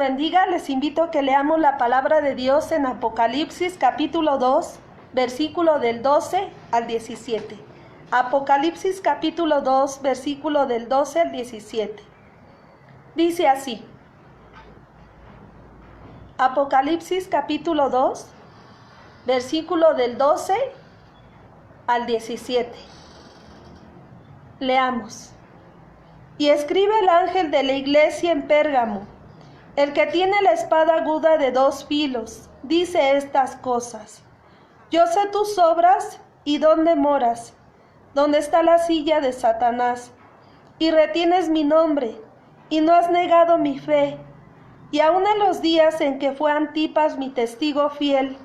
bendiga. Les invito a que leamos la palabra de Dios en Apocalipsis capítulo 2, versículo del 12 al 17. Apocalipsis capítulo 2, versículo del 12 al 17. Dice así. Apocalipsis capítulo 2, versículo del 12 al 17. Leamos. Y escribe el ángel de la iglesia en Pérgamo, el que tiene la espada aguda de 2 filos, dice estas cosas. Yo sé tus obras y dónde moras, donde está la silla de Satanás, y retienes mi nombre, y no has negado mi fe, y aun en los días en que fue Antipas mi testigo fiel,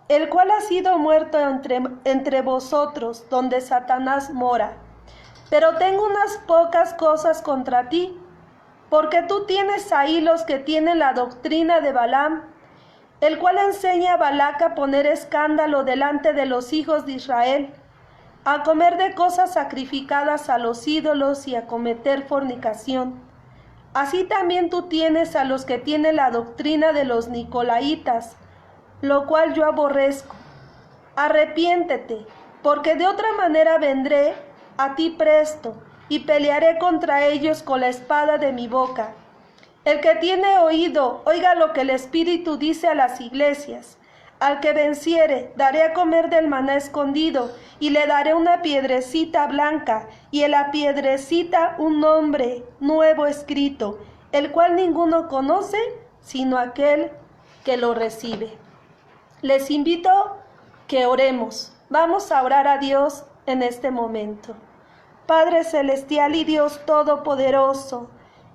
el cual ha sido muerto entre vosotros, donde Satanás mora. Pero tengo unas pocas cosas contra ti, porque tú tienes ahí los que tienen la doctrina de Balaam, el cual enseña a Balac a poner escándalo delante de los hijos de Israel, a comer de cosas sacrificadas a los ídolos y a cometer fornicación. Así también tú tienes a los que tienen la doctrina de los Nicolaitas, lo cual yo aborrezco. Arrepiéntete, porque de otra manera vendré a ti presto, y pelearé contra ellos con la espada de mi boca. El que tiene oído, oiga lo que el Espíritu dice a las iglesias. Al que venciere, daré a comer del maná escondido, y le daré una piedrecita blanca, y en la piedrecita un nombre nuevo escrito, el cual ninguno conoce, sino aquel que lo recibe. Les invito que oremos. Vamos a orar a Dios en este momento. Padre celestial y Dios todopoderoso,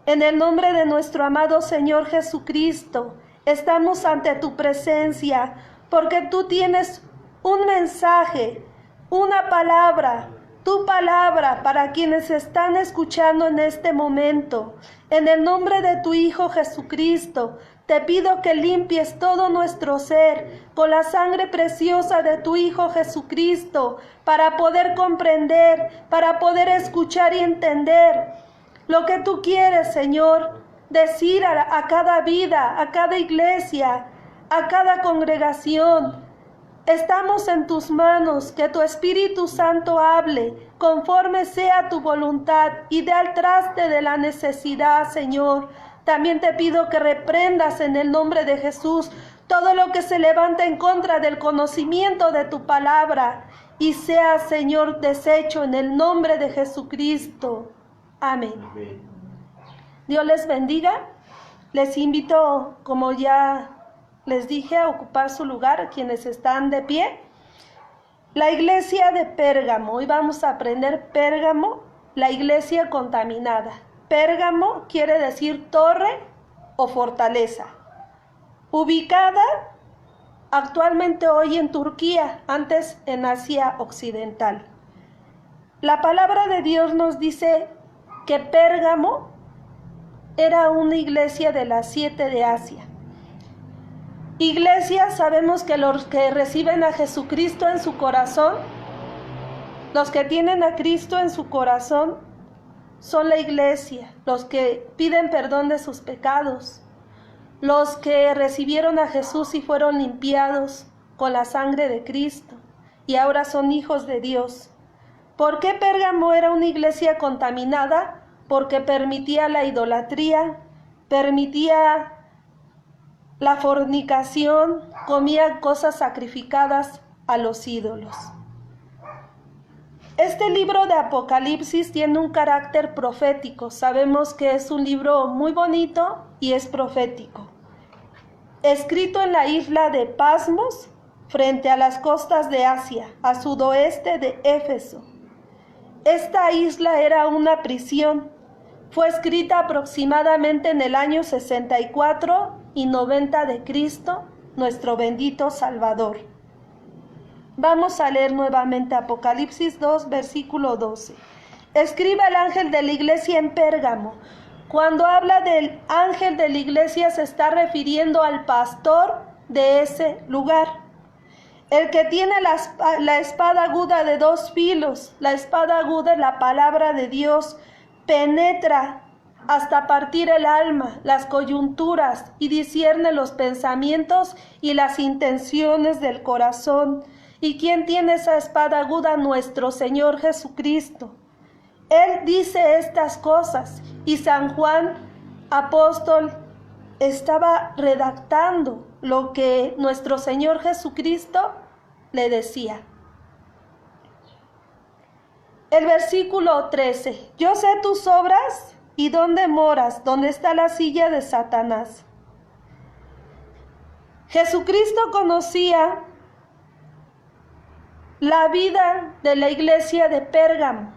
en el nombre de nuestro amado Señor Jesucristo, estamos ante tu presencia, porque tú tienes un mensaje, una palabra, tu palabra para quienes están escuchando en este momento. En el nombre de tu Hijo Jesucristo, te pido que limpies todo nuestro ser con la sangre preciosa de tu Hijo Jesucristo, para poder comprender, para poder escuchar y entender lo que tú quieres, Señor, decir a cada vida, a cada iglesia, a cada congregación. Estamos en tus manos, que tu Espíritu Santo hable conforme sea tu voluntad y dé al traste de la necesidad, Señor. También te pido que reprendas en el nombre de Jesús todo lo que se levanta en contra del conocimiento de tu palabra y sea, Señor, deshecho en el nombre de Jesucristo. Amén. Amén. Dios les bendiga. Les invito, como ya les dije, a ocupar su lugar, quienes están de pie. La iglesia de Pérgamo. Hoy vamos a aprender Pérgamo, la iglesia contaminada. Pérgamo quiere decir torre o fortaleza. Ubicada actualmente hoy en Turquía, antes en Asia Occidental. La palabra de Dios nos dice que Pérgamo era una iglesia de las 7 de Asia. Iglesia, sabemos que los que reciben a Jesucristo en su corazón, los que tienen a Cristo en su corazón, son la iglesia, los que piden perdón de sus pecados, los que recibieron a Jesús y fueron limpiados con la sangre de Cristo y ahora son hijos de Dios. ¿Por qué Pérgamo era una iglesia contaminada? Porque permitía la idolatría, permitía la fornicación, comía cosas sacrificadas a los ídolos. Este libro de Apocalipsis tiene un carácter profético. Sabemos que es un libro muy bonito y es profético. Escrito en la isla de Pasmos, frente a las costas de Asia, a sudoeste de Éfeso. Esta isla era una prisión. Fue escrita aproximadamente en el año 64 y 90 de Cristo, nuestro bendito Salvador. Vamos a leer nuevamente Apocalipsis 2, versículo 12. Escribe el ángel de la iglesia en Pérgamo. Cuando habla del ángel de la iglesia se está refiriendo al pastor de ese lugar. El que tiene la espada aguda de 2 filos. La espada aguda es la palabra de Dios. Penetra hasta partir el alma, las coyunturas, y discierne los pensamientos y las intenciones del corazón. ¿Y quién tiene esa espada aguda? Nuestro Señor Jesucristo. Él dice estas cosas, y San Juan, apóstol, estaba redactando lo que nuestro Señor Jesucristo le decía. El versículo 13. Yo sé tus obras y dónde moras, dónde está la silla de Satanás. Jesucristo conocía la vida de la iglesia de Pérgamo.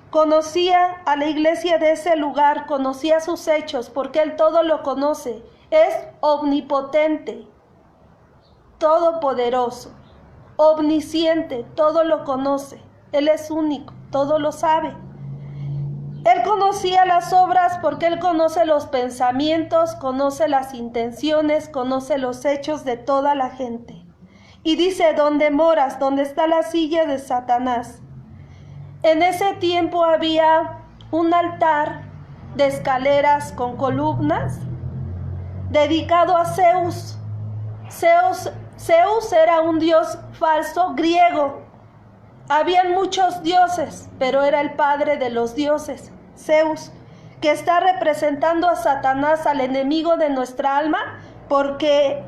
Conocía a la iglesia de ese lugar, conocía sus hechos, porque Él todo lo conoce. Es omnipotente, todopoderoso, omnisciente, todo lo conoce. Él es único, todo lo sabe. Él conocía las obras porque Él conoce los pensamientos, conoce las intenciones, conoce los hechos de toda la gente. Y dice, ¿dónde moras? ¿Dónde está la silla de Satanás? En ese tiempo había un altar de escaleras con columnas dedicado a Zeus. Zeus era un dios falso griego. Habían muchos dioses, pero era el padre de los dioses, Zeus, que está representando a Satanás, al enemigo de nuestra alma, porque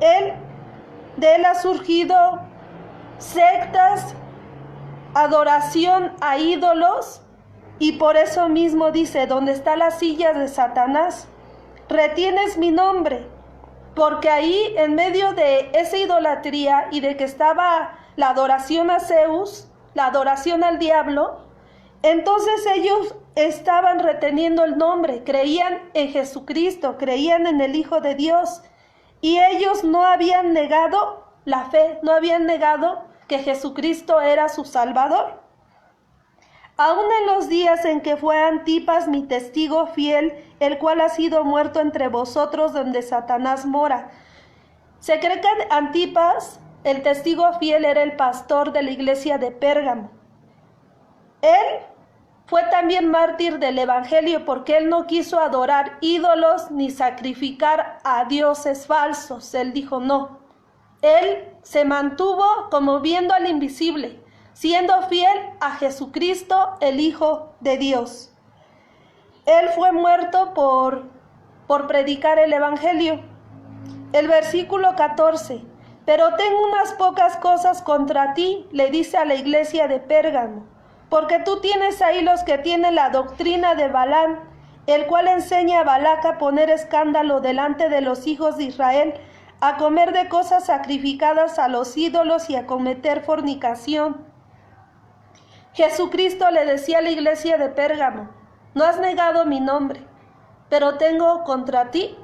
de él ha surgido sectas, adoración a ídolos, y por eso mismo dice, donde está la silla de Satanás, retienes mi nombre, porque ahí en medio de esa idolatría y de que estaba la adoración a Zeus, la adoración al diablo, entonces ellos estaban reteniendo el nombre, creían en Jesucristo, creían en el Hijo de Dios, y ellos no habían negado la fe, no habían negado que Jesucristo era su Salvador. Aún en los días en que fue Antipas mi testigo fiel, el cual ha sido muerto entre vosotros donde Satanás mora. Se cree que Antipas, el testigo fiel, era el pastor de la iglesia de Pérgamo. Él fue también mártir del Evangelio porque él no quiso adorar ídolos ni sacrificar a dioses falsos. Él dijo no. Él se mantuvo como viendo al invisible, siendo fiel a Jesucristo, el Hijo de Dios. Él fue muerto por predicar el Evangelio. El versículo 14. Pero tengo unas pocas cosas contra ti, le dice a la iglesia de Pérgamo, porque tú tienes ahí los que tienen la doctrina de Balaam, el cual enseña a Balac a poner escándalo delante de los hijos de Israel, a comer de cosas sacrificadas a los ídolos y a cometer fornicación. Jesucristo le decía a la iglesia de Pérgamo, no has negado mi nombre, pero tengo contra ti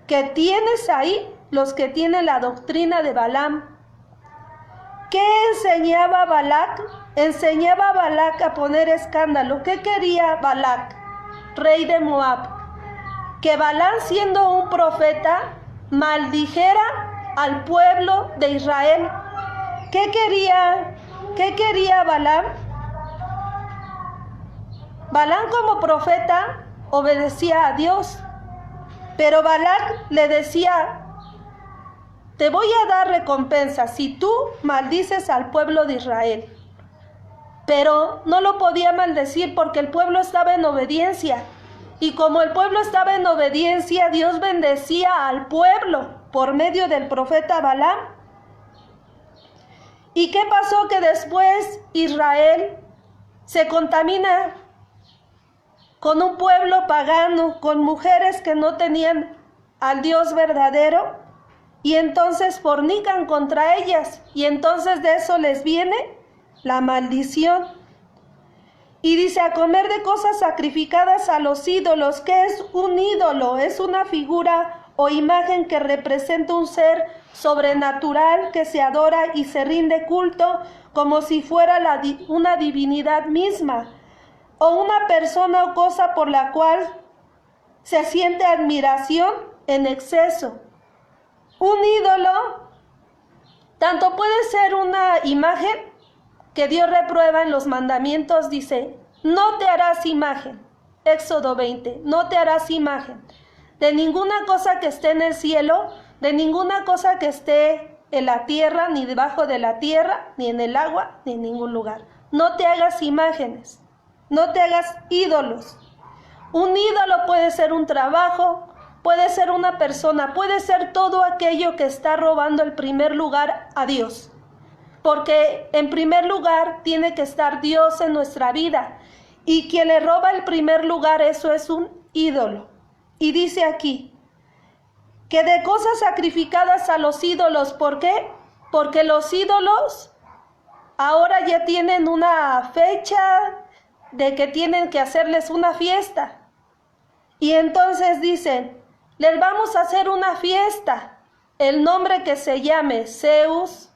que tienes ahí los que tienen la doctrina de Balaam. ¿Qué enseñaba Balac? Enseñaba a Balac a poner escándalo. ¿Qué quería Balac, rey de Moab? Que Balaam, siendo un profeta, maldijera al pueblo de Israel. ¿Qué quería Balaam? Balaam como profeta obedecía a Dios, pero Balac le decía, te voy a dar recompensa si tú maldices al pueblo de Israel. Pero no lo podía maldecir porque el pueblo estaba en obediencia. Y como el pueblo estaba en obediencia, Dios bendecía al pueblo por medio del profeta Balaam. ¿Y qué pasó? Que después Israel se contamina con un pueblo pagano, con mujeres que no tenían al Dios verdadero, y entonces fornican contra ellas, y entonces de eso les viene la maldición. Y dice, a comer de cosas sacrificadas a los ídolos. ¿Qué es un ídolo? Es una figura o imagen que representa un ser sobrenatural que se adora y se rinde culto como si fuera una divinidad misma, o una persona o cosa por la cual se siente admiración en exceso. Un ídolo tanto puede ser una imagen que Dios reprueba en los mandamientos, dice, no te harás imagen. Éxodo 20. No te harás imagen de ninguna cosa que esté en el cielo, de ninguna cosa que esté en la tierra, ni debajo de la tierra, ni en el agua, ni en ningún lugar. No te hagas imágenes, no te hagas ídolos. Un ídolo puede ser un trabajo, puede ser una persona, puede ser todo aquello que está robando el primer lugar a Dios. Porque en primer lugar tiene que estar Dios en nuestra vida. Y quien le roba el primer lugar, eso es un ídolo. Y dice aquí, que de cosas sacrificadas a los ídolos. ¿Por qué? Porque los ídolos ahora ya tienen una fecha de que tienen que hacerles una fiesta. Y entonces dicen, les vamos a hacer una fiesta. El nombre que se llame Zeus,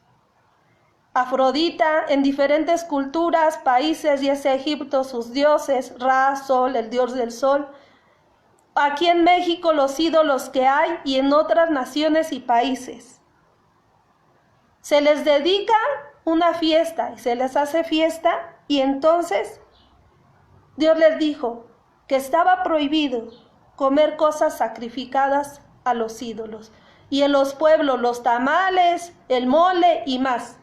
Afrodita, en diferentes culturas, países, y es Egipto, sus dioses, Ra, Sol, el dios del sol. Aquí en México los ídolos que hay y en otras naciones y países. Se les dedica una fiesta y se les hace fiesta, y entonces Dios les dijo que estaba prohibido comer cosas sacrificadas a los ídolos. Y en los pueblos los tamales, el mole y más.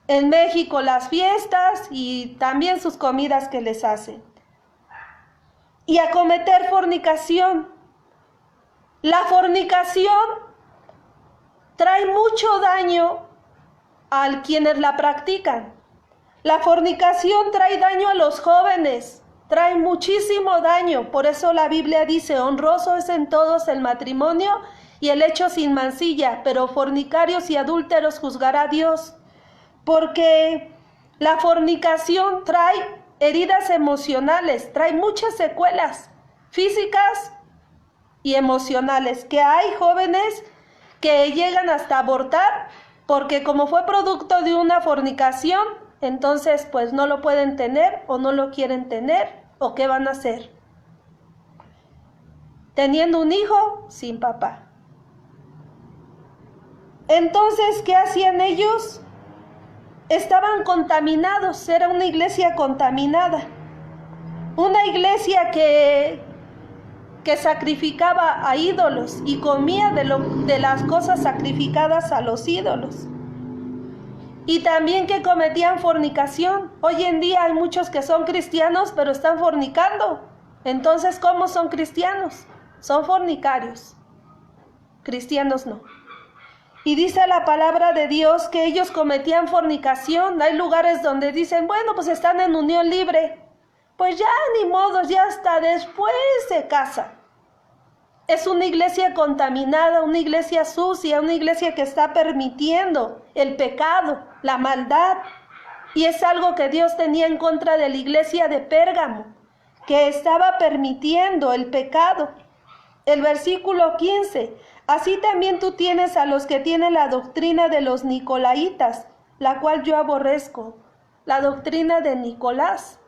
En México las fiestas y también sus comidas que les hacen. Y a cometer fornicación. La fornicación trae mucho daño a quienes la practican. La fornicación trae daño a los jóvenes, trae muchísimo daño. Por eso la Biblia dice, honroso es en todos el matrimonio y el hecho sin mancilla, pero fornicarios y adúlteros juzgará Dios. Porque la fornicación trae heridas emocionales, trae muchas secuelas físicas y emocionales, que hay jóvenes que llegan hasta abortar, porque como fue producto de una fornicación, entonces pues no lo pueden tener o no lo quieren tener, o qué van a hacer. Teniendo un hijo sin papá. Entonces, ¿qué hacían ellos? Estaban contaminados, era una iglesia contaminada. Una iglesia que sacrificaba a ídolos y comía de las cosas sacrificadas a los ídolos. Y también que cometían fornicación. Hoy en día hay muchos que son cristianos, pero están fornicando. Entonces, ¿cómo son cristianos? Son fornicarios. Cristianos no. Y dice la palabra de Dios que ellos cometían fornicación. Hay lugares donde dicen, bueno, pues están en unión libre. Pues ya ni modo, ya hasta después se casa. Es una iglesia contaminada, una iglesia sucia, una iglesia que está permitiendo el pecado, la maldad. Y es algo que Dios tenía en contra de la iglesia de Pérgamo, que estaba permitiendo el pecado. El versículo 15, así también tú tienes a los que tienen la doctrina de los nicolaitas, la cual yo aborrezco, la doctrina de Nicolás.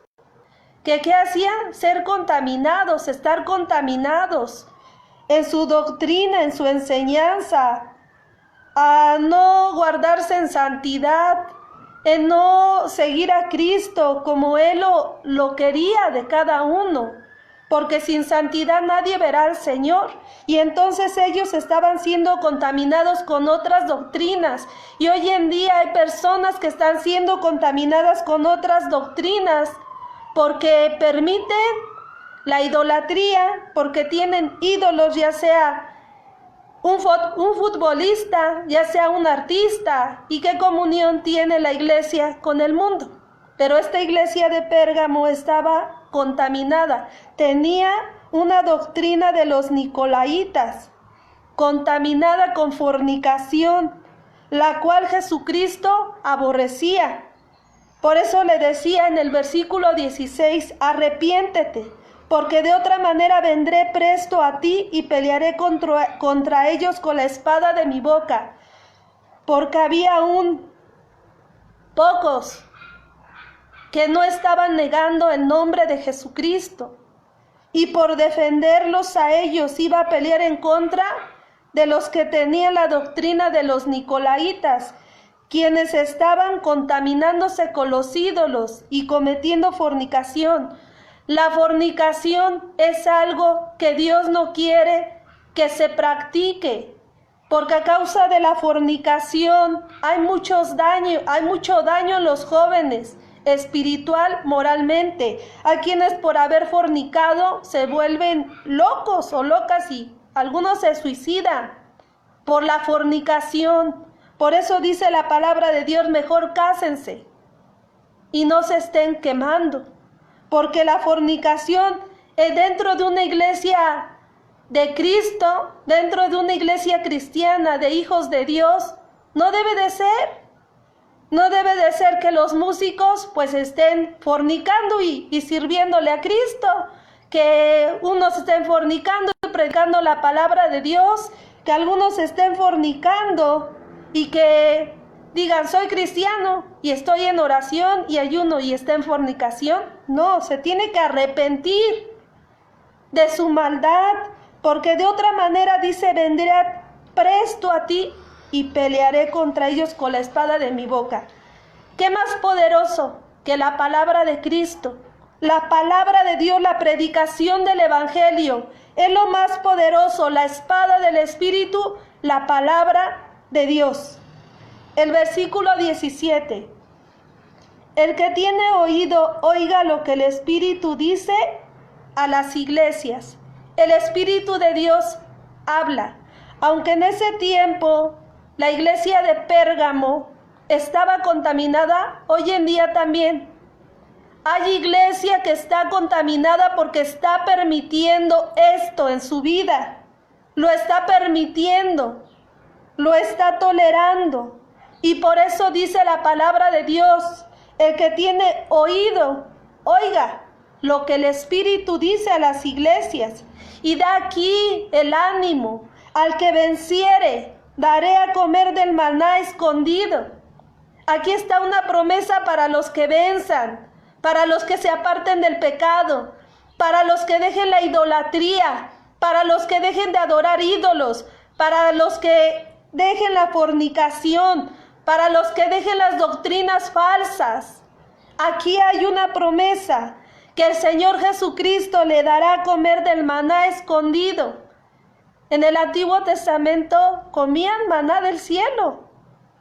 ¿Qué hacían? Ser contaminados, estar contaminados en su doctrina, en su enseñanza, a no guardarse en santidad, en no seguir a Cristo como Él lo quería de cada uno, porque sin santidad nadie verá al Señor. Y entonces ellos estaban siendo contaminados con otras doctrinas, y hoy en día hay personas que están siendo contaminadas con otras doctrinas, porque permiten la idolatría, porque tienen ídolos, ya sea un futbolista, ya sea un artista. ¿Y qué comunión tiene la iglesia con el mundo? Pero esta iglesia de Pérgamo estaba contaminada, tenía una doctrina de los nicolaitas, contaminada con fornicación, la cual Jesucristo aborrecía. Por eso le decía en el versículo 16, arrepiéntete, porque de otra manera vendré presto a ti y pelearé contra ellos con la espada de mi boca. Porque había aún pocos que no estaban negando el nombre de Jesucristo. Y por defenderlos a ellos iba a pelear en contra de los que tenían la doctrina de los nicolaitas, quienes estaban contaminándose con los ídolos y cometiendo fornicación. La fornicación es algo que Dios no quiere que se practique, porque a causa de la fornicación hay mucho daño en los jóvenes, espiritual, moralmente. Hay quienes por haber fornicado se vuelven locos o locas y algunos se suicidan por la fornicación. Por eso dice la palabra de Dios, mejor cásense y no se estén quemando, porque la fornicación es dentro de una iglesia de Cristo, dentro de una iglesia cristiana, de hijos de Dios, no debe de ser. No debe de ser que los músicos pues estén fornicando y sirviéndole a Cristo, que unos estén fornicando y predicando la palabra de Dios, que algunos estén fornicando y que digan soy cristiano y estoy en oración y ayuno y está en fornicación. No, se tiene que arrepentir de su maldad, porque de otra manera dice, vendré presto a ti y pelearé contra ellos con la espada de mi boca. ¿Qué más poderoso que la palabra de Cristo? La palabra de Dios, la predicación del Evangelio, es lo más poderoso, la espada del Espíritu, la palabra de Dios. El versículo 17. El que tiene oído, oiga lo que el Espíritu dice a las iglesias. El Espíritu de Dios habla. Aunque en ese tiempo la iglesia de Pérgamo estaba contaminada, hoy en día también hay iglesia que está contaminada porque está permitiendo esto en su vida. Lo está permitiendo, lo está tolerando. Y por eso dice la palabra de Dios, el que tiene oído, oiga lo que el Espíritu dice a las iglesias. Y da aquí el ánimo, al que venciere, daré a comer del maná escondido. Aquí está una promesa para los que venzan, para los que se aparten del pecado, para los que dejen la idolatría, para los que dejen de adorar ídolos, para los que dejen la fornicación, para los que dejen las doctrinas falsas. Aquí hay una promesa, que el Señor Jesucristo le dará a comer del maná escondido. En el Antiguo Testamento comían maná del cielo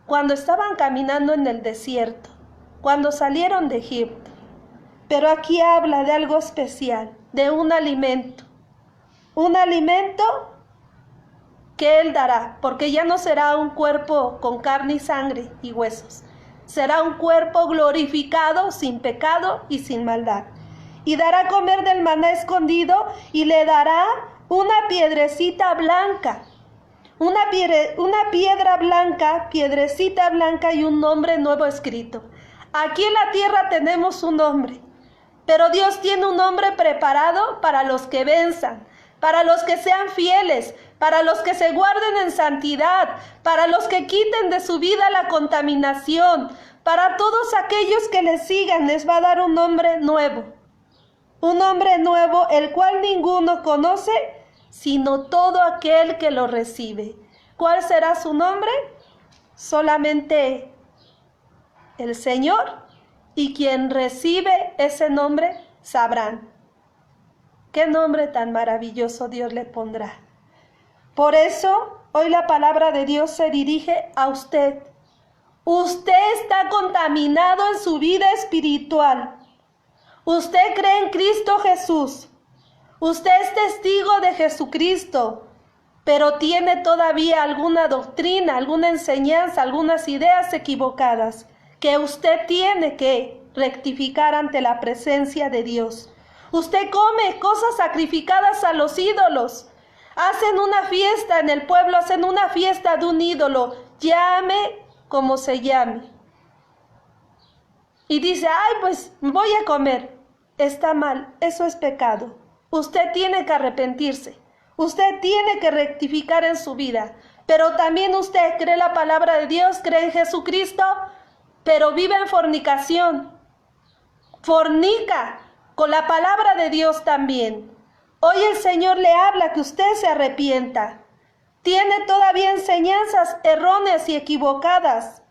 cuando estaban caminando en el desierto, cuando salieron de Egipto. Pero aquí habla de algo especial, de un alimento que Él dará, porque ya no será un cuerpo con carne y sangre y huesos, será un cuerpo glorificado, sin pecado y sin maldad. Y dará a comer del maná escondido y le dará una piedrecita blanca, una piedra blanca, piedrecita blanca y un nombre nuevo escrito. Aquí en la tierra tenemos un nombre, pero Dios tiene un nombre preparado para los que venzan, para los que sean fieles, para los que se guarden en santidad, para los que quiten de su vida la contaminación, para todos aquellos que le sigan les va a dar un nombre nuevo. Un nombre nuevo, el cual ninguno conoce, sino todo aquel que lo recibe. ¿Cuál será su nombre? Solamente el Señor y quien recibe ese nombre sabrán. ¿Qué nombre tan maravilloso Dios le pondrá? Por eso, hoy la palabra de Dios se dirige a usted. Usted está contaminado en su vida espiritual. Usted cree en Cristo Jesús. Usted es testigo de Jesucristo, pero tiene todavía alguna doctrina, alguna enseñanza, algunas ideas equivocadas que usted tiene que rectificar ante la presencia de Dios. Usted come cosas sacrificadas a los ídolos. Hacen una fiesta en el pueblo, hacen una fiesta de un ídolo, llame como se llame. Y dice, ay, pues voy a comer. Está mal, eso es pecado. Usted tiene que arrepentirse. Usted tiene que rectificar en su vida. Pero también usted cree la palabra de Dios, cree en Jesucristo, pero vive en fornicación. Fornica con la palabra de Dios también. Hoy el Señor le habla que usted se arrepienta. Tiene todavía enseñanzas erróneas y equivocadas.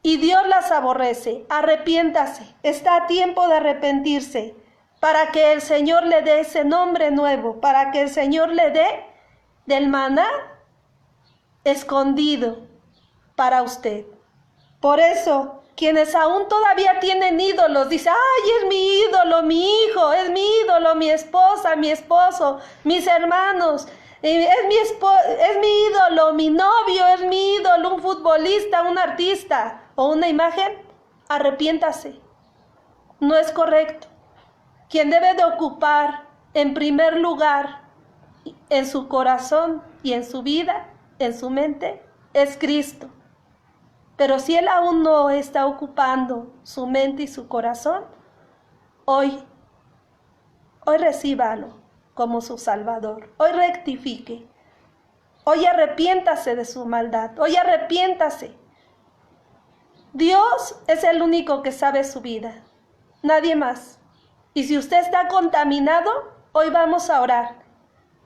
Y Dios las aborrece. Arrepiéntase. Está a tiempo de arrepentirse. para que el Señor le dé ese nombre nuevo, para que el Señor le dé del maná escondido para usted. Por eso, quienes aún todavía tienen ídolos, dicen, ay, es mi ídolo, mi hijo, es mi ídolo, mi esposa, mi esposo, mis hermanos, es mi ídolo, mi novio, es mi ídolo, un futbolista, un artista o una imagen. Arrepiéntase. No es correcto. Quien debe de ocupar en primer lugar en su corazón y en su vida, en su mente, es Cristo. Pero si Él aún no está ocupando su mente y su corazón, hoy recíbalo como su Salvador. Hoy rectifique. Hoy arrepiéntase de su maldad. Hoy arrepiéntase. Dios es el único que sabe su vida. Nadie más. Y si usted está contaminado, hoy vamos a orar.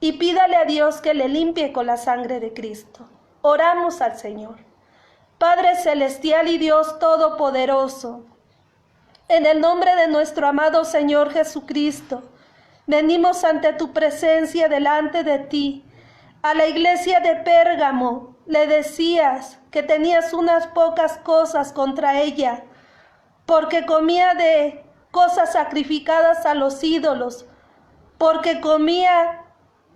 Y pídale a Dios que le limpie con la sangre de Cristo. Oramos al Señor. Padre celestial y Dios todopoderoso, en el nombre de nuestro amado Señor Jesucristo, venimos ante tu presencia delante de ti. A la iglesia de Pérgamo le decías que tenías unas pocas cosas contra ella, porque comía de cosas sacrificadas a los ídolos, porque comía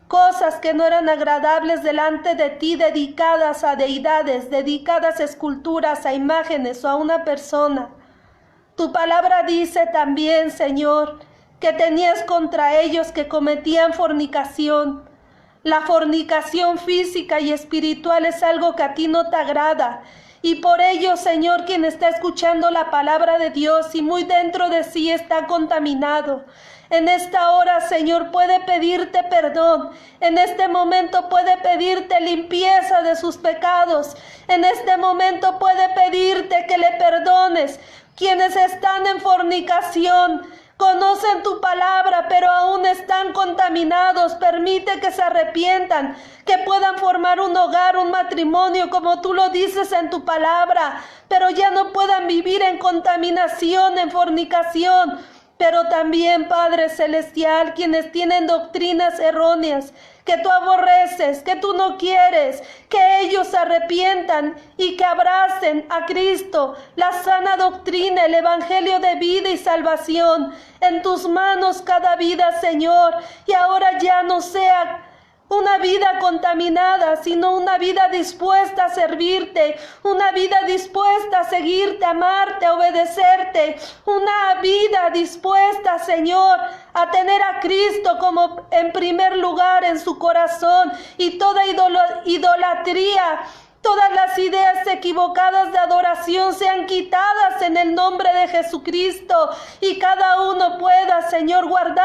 cosas que no eran agradables delante de ti, dedicadas a deidades, dedicadas a esculturas, a imágenes o a una persona. Tu palabra dice también, Señor, que tenías contra ellos que cometían fornicación. La fornicación física y espiritual es algo que a ti no te agrada. Y por ello, Señor, quien está escuchando la palabra de Dios y muy dentro de sí está contaminado, en esta hora, Señor, puede pedirte perdón. En este momento puede pedirte limpieza de sus pecados. En este momento puede pedirte que le perdones. Quienes están en fornicación, conocen tu palabra, pero aún están contaminados. Permite que se arrepientan, que puedan formar un hogar, un matrimonio, como tú lo dices en tu palabra, pero ya no puedan vivir en contaminación, en fornicación. Pero también, Padre Celestial, quienes tienen doctrinas erróneas, que tú aborreces, que tú no quieres, que ellos se arrepientan y que abracen a Cristo, la sana doctrina, el evangelio de vida y salvación. En tus manos cada vida, Señor, y ahora ya no sea una vida contaminada, sino una vida dispuesta a servirte, una vida dispuesta a seguirte, a amarte, a obedecerte, una vida dispuesta, Señor, a tener a Cristo como en primer lugar en su corazón, y toda idolatría, todas las ideas equivocadas de adoración sean quitadas en el nombre de Jesucristo, y cada uno pueda, Señor, guardar